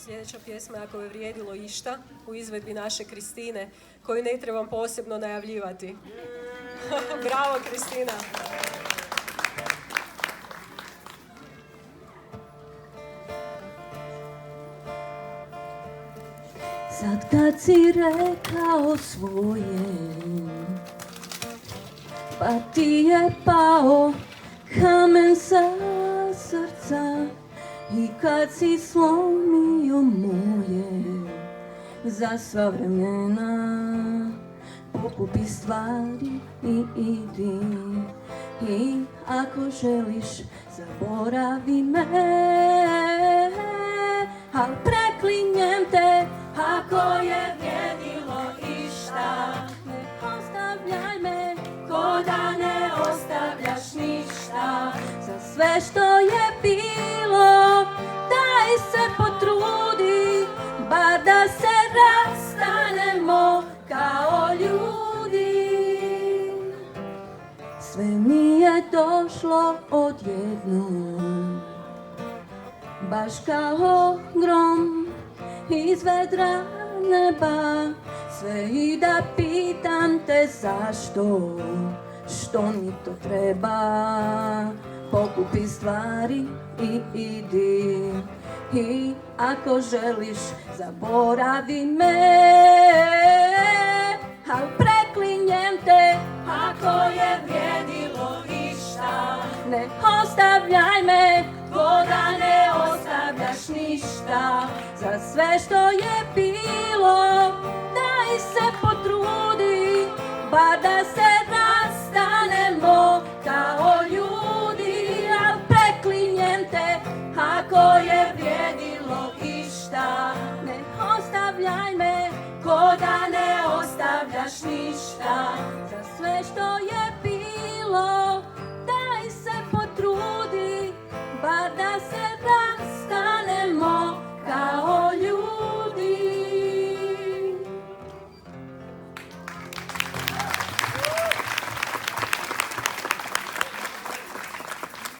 sljedeća pjesma Ako je vrijedilo išta u izvedbi naše Kristine, koju ne trebam posebno najavljivati. Bravo, Kristina! Sad kad si rekao svoje, pa ti je pao kamen sa srca, i kad si slomio moje za sva vremena, pokupi stvari i idi, i ako želiš zaboravi me, al preklinjem te ako je vrijedilo išta. Ne ostavljaj me ko da ne ostavljaš ništa. Za sve što je bilo daj se potrudi, bar da se rastanemo kao ljudi. Sve mi je došlo odjednom, baš kao grom iz vedra neba. Sve i da pitam te zašto, što mi to treba. Pokupi stvari i idi, i ako želiš zaboravi me, al preklinjem te ako je vrijedilo išta. Ne ostavljaj me ko da ne ostavljaš ništa. Za sve što je bilo daj se potrudi, bar da se rastanemo kao ljudi. Al preklinjem te ako je vrijedilo išta. Ne ostavljaj me ko da ne ostavljaš ništa. Za sve što je bilo